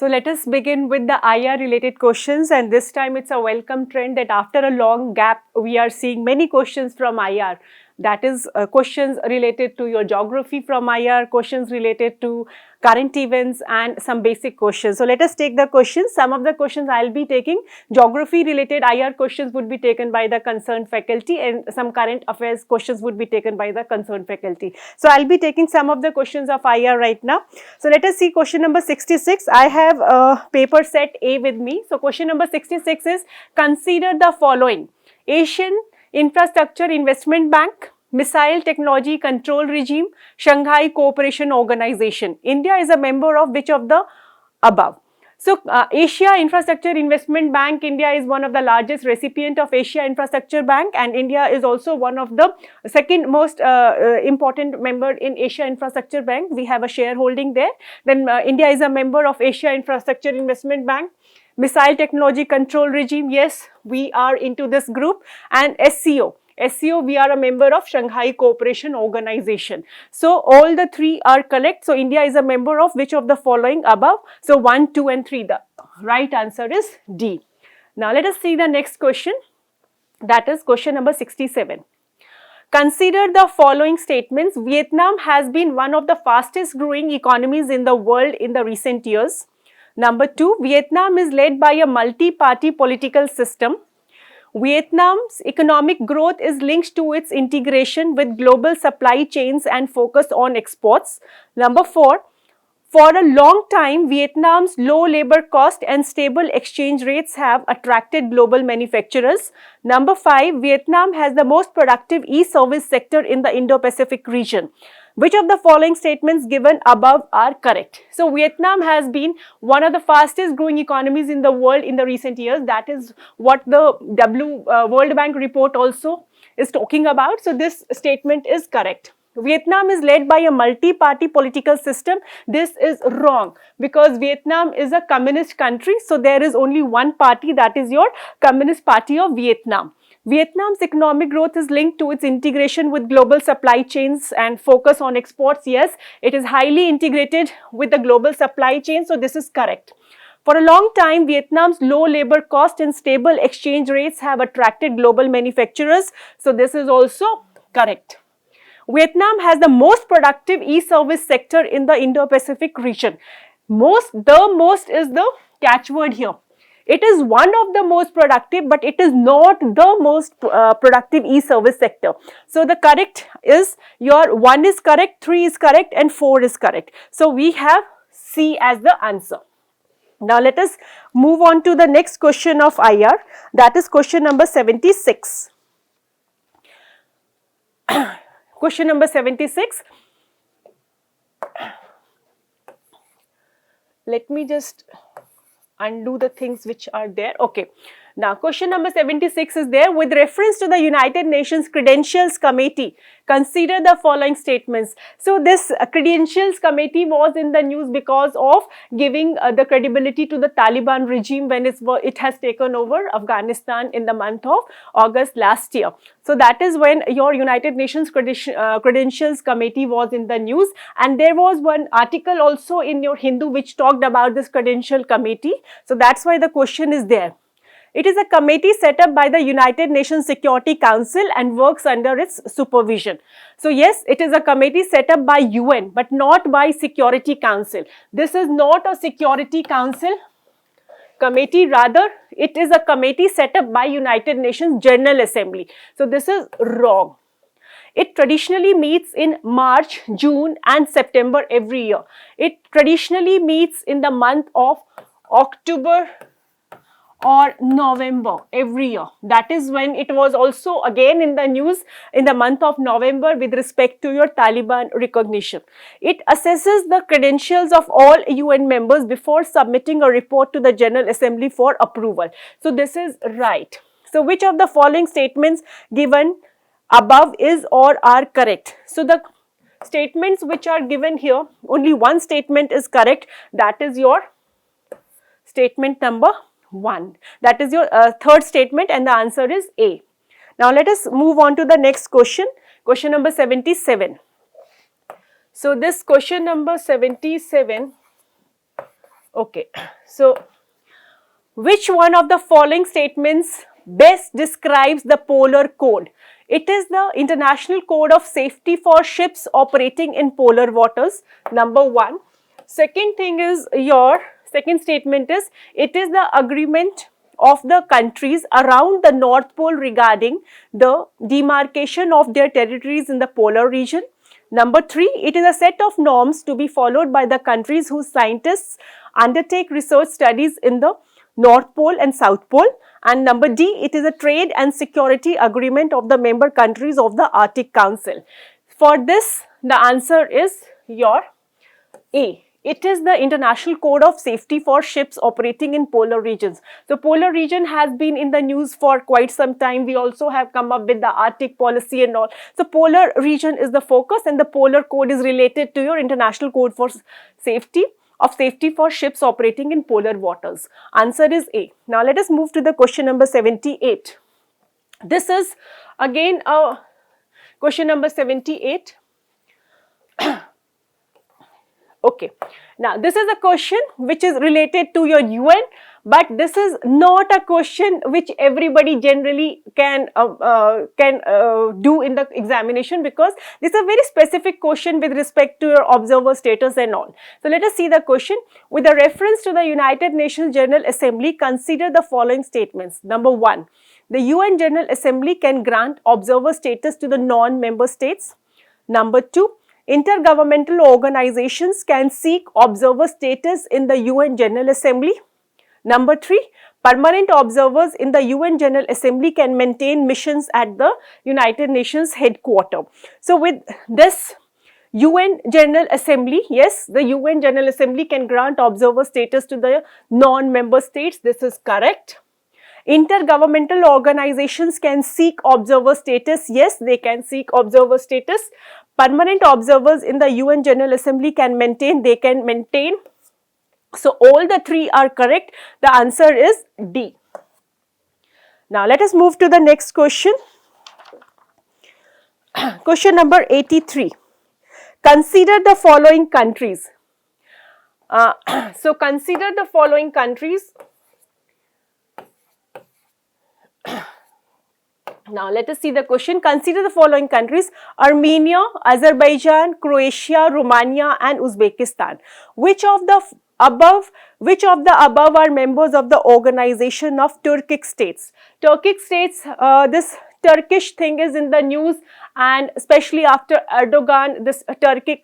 So let us begin with the IR related questions, and this time it's a welcome trend that after a long gap we are seeing many questions from IR. That is questions related to your geography from IR, questions related to current events and some basic questions. So let us take the questions. Some of the questions I'll be taking, geography related IR questions would be taken by the concerned faculty and some current affairs questions would be taken by the concerned faculty. So I'll be taking some of the questions of IR right now. So let us see question number 66. I have a paper set A with me. So question number 66 is, consider the following: Asian Infrastructure Investment Bank, Missile Technology Control Regime, Shanghai Cooperation Organization. India is a member of which of the above? So, Asia Infrastructure Investment Bank, India is one of the largest recipient of Asia Infrastructure Bank, and India is also one of the second most important member in Asia Infrastructure Bank. We have a shareholding there. Then India is a member of Asia Infrastructure Investment Bank. Missile Technology Control Regime, yes, we are into this group. And SCO, we are a member of Shanghai Cooperation Organization. So all the three are correct. So India is a member of which of the following above? So 1, 2 and 3. The right answer is D. Now let us see the next question. That is question number 67. Consider the following statements. Vietnam has been one of the fastest growing economies in the world in the recent years. Number 2, Vietnam is led by a multi-party political system. Vietnam's economic growth is linked to its integration with global supply chains and focus on exports. Number 4, for a long time, Vietnam's low labor cost and stable exchange rates have attracted global manufacturers. Number 5, Vietnam has the most productive e-service sector in the Indo-Pacific region. Which of the following statements given above are correct? So, Vietnam has been one of the fastest growing economies in the world in the recent years. That is what the World Bank report also is talking about. So, this statement is correct. Vietnam is led by a multi-party political system. This is wrong because Vietnam is a communist country. So, there is only one party, that is your Communist Party of Vietnam. Vietnam's economic growth is linked to its integration with global supply chains and focus on exports. Yes, it is highly integrated with the global supply chain. So, this is correct. For a long time, Vietnam's low labor cost and stable exchange rates have attracted global manufacturers. So, this is also correct. Vietnam has the most productive e-service sector in the Indo-Pacific region. The most is the catchword here. It is one of the most productive, but it is not the most productive e-service sector. So, the correct is your 1 is correct, 3 is correct and 4 is correct. So, we have C as the answer. Now, let us move on to the next question of IR, that is question number 76. Question number 76. Let me just undo the things which are there. Okay. Now, question number 76 is there. With reference to the United Nations Credentials Committee, consider the following statements. So, this Credentials Committee was in the news because of giving the credibility to the Taliban regime when it has taken over Afghanistan in the month of August last year. So, that is when your United Nations Credentials Committee was in the news, and there was one article also in your Hindu which talked about this Credential Committee. So, that's why the question is there. It is a committee set up by the United Nations Security Council and works under its supervision. So, yes, it is a committee set up by UN, but not by Security Council. This is not a Security Council committee, rather it is a committee set up by United Nations General Assembly. So, this is wrong. It traditionally meets in March, June and September every year. It traditionally meets in the month of October or November every year. That is when it was also again in the news in the month of November with respect to your Taliban recognition. It assesses the credentials of all UN members before submitting a report to the General Assembly for approval. So, this is right. So, which of the following statements given above is or are correct? So, the statements which are given here, only one statement is correct, that is your statement number 1. That is your third statement and the answer is A. Now, let us move on to the next question, question number 77. So, this question number 77 Okay, so which one of the following statements best describes the polar code? It is the International Code of Safety for Ships Operating in Polar Waters, number one. Second thing is your second statement is it is the agreement of the countries around the North Pole regarding the demarcation of their territories in the polar region. Number three, it is a set of norms to be followed by the countries whose scientists undertake research studies in the North Pole and South Pole. And number D, it is a trade and security agreement of the member countries of the Arctic Council. For this, the answer is your A. It is the International Code of Safety for Ships Operating in Polar Regions. The polar region has been in the news for quite some time. We also have come up with the Arctic policy and all. So polar region is the focus, and the polar code is related to your International Code for Safety for ships operating in polar waters. Answer is A. Now let us move to the question number 78. This is again a question number 78. Okay, now this is a question which is related to your UN, but this is not a question which everybody generally can do in the examination, because this is a very specific question with respect to your observer status and all. So let us see the question. With a reference to the United Nations General Assembly, consider the following statements. Number one, the UN General Assembly can grant observer status to the non-member states. Number two, intergovernmental organizations can seek observer status in the UN General Assembly. Number three, permanent observers in the UN General Assembly can maintain missions at the United Nations headquarters. So with this UN General Assembly, yes, the UN General Assembly can grant observer status to the non-member states. This is correct. Intergovernmental organizations can seek observer status. Yes, they can seek observer status. Permanent observers in the UN General Assembly can maintain, they can maintain. So all the three are correct. The answer is D. Now let us move to the next question. Question number 83. Consider the following countries. So consider the following countries. Now let us see the question. Consider the following countries: Armenia, Azerbaijan, Croatia, Romania and Uzbekistan. Which of the above are members of the Organization of Turkic States? Turkic states, this Turkish thing is in the news, and especially after Erdogan, this Turkic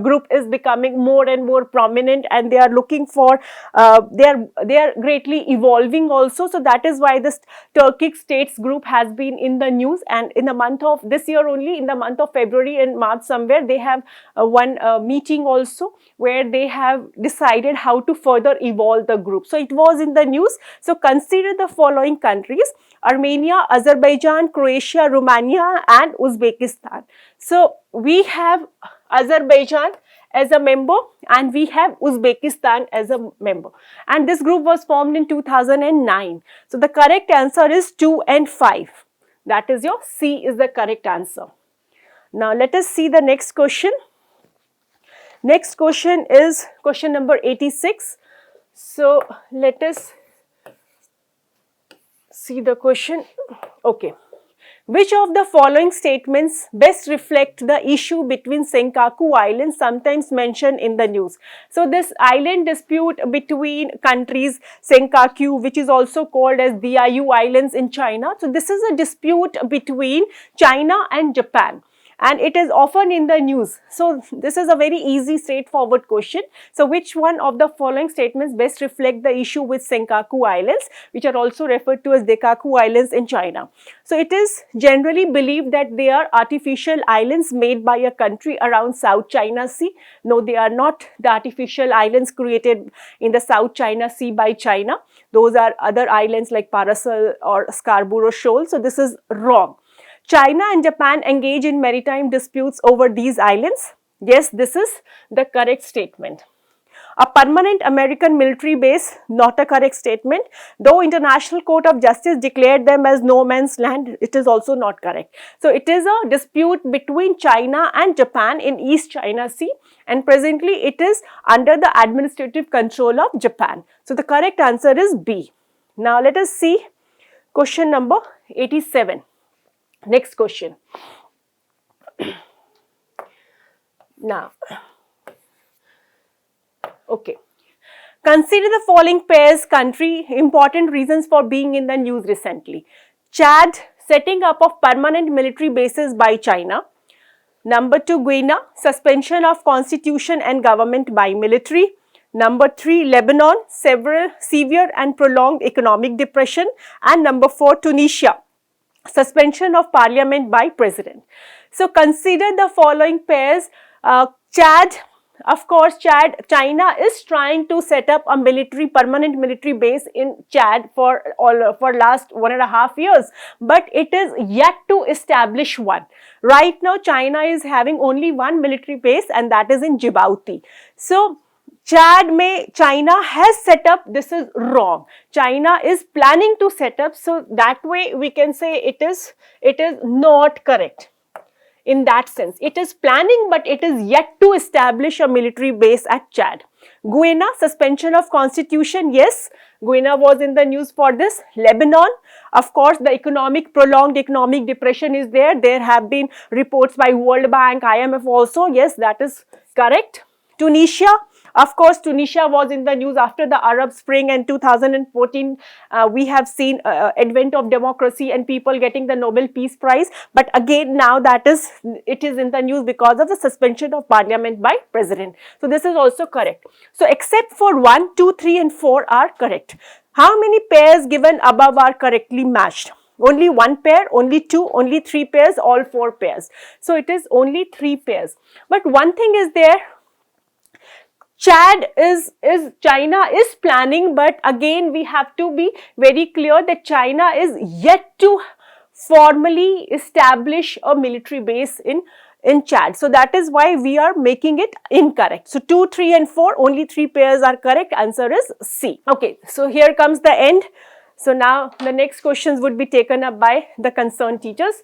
group is becoming more and more prominent, and they are looking for, they are greatly evolving also. So that is why this Turkic states group has been in the news, and in the month of this year only, in the month of February and March somewhere, they have one meeting also where they have decided how to further evolve the group. So it was in the news. So consider the following countries: Armenia, Azerbaijan, Croatia, Romania and Uzbekistan. So we have Azerbaijan as a member and we have Uzbekistan as a member, and this group was formed in 2009. So the correct answer is 2 and 5. That is your C is the correct answer. Now let us see the next question. Next question is question number 86. So let us see the question. Okay. Which of the following statements best reflect the issue between Senkaku Islands, sometimes mentioned in the news? So this island dispute between countries, Senkaku, which is also called as Diaoyu Islands in China. So this is a dispute between China and Japan, and it is often in the news. So this is a very easy, straightforward question. So which one of the following statements best reflect the issue with Senkaku Islands, which are also referred to as Daikaku Islands in China? So it is generally believed that they are artificial islands made by a country around South China Sea. No, they are not the artificial islands created in the South China Sea by China. Those are other islands like Paracel or Scarborough Shoal. So this is wrong. China and Japan engage in maritime disputes over these islands. Yes, this is the correct statement. A permanent American military base, not a correct statement. Though International Court of Justice declared them as no man's land, it is also not correct. So it is a dispute between China and Japan in East China Sea, and presently it is under the administrative control of Japan. So the correct answer is B. Now let us see question number 87. Next question. Now, okay. Consider the following pairs country important reasons for being in the news recently. Chad, setting up of permanent military bases by China. Number 2, Guyana, suspension of constitution and government by military. Number 3, Lebanon, severe and prolonged economic depression. And number 4, Tunisia, suspension of parliament by president. So consider the following pairs. Chad, of course, China is trying to set up a permanent military base in Chad for last 1.5 years, but it is yet to establish one. Right now, China is having only one military base, and that is in Djibouti. So China has set up, this is wrong. China is planning to set up, so that way we can say it is not correct. In that sense, it is planning, but it is yet to establish a military base at Chad. Guyana, suspension of constitution, yes, Guyana was in the news for this. Lebanon, of course, the prolonged economic depression is there. There have been reports by World Bank, IMF also, yes, that is correct. Tunisia, of course, Tunisia was in the news after the Arab Spring, and 2014 we have seen advent of democracy and people getting the Nobel Peace Prize. But again, now it is in the news because of the suspension of parliament by president. So this is also correct. So except for 1, 2, 3 and 4 are correct. How many pairs given above are correctly matched? Only 1 pair, only 2, only 3 pairs, all 4 pairs. So it is only 3 pairs. But one thing is there, China is planning, but again we have to be very clear that China is yet to formally establish a military base in Chad. So that is why we are making it incorrect. So 2, 3 and 4, only 3 pairs are correct. Answer is C. Okay, so here comes the end. So now the next questions would be taken up by the concerned teachers.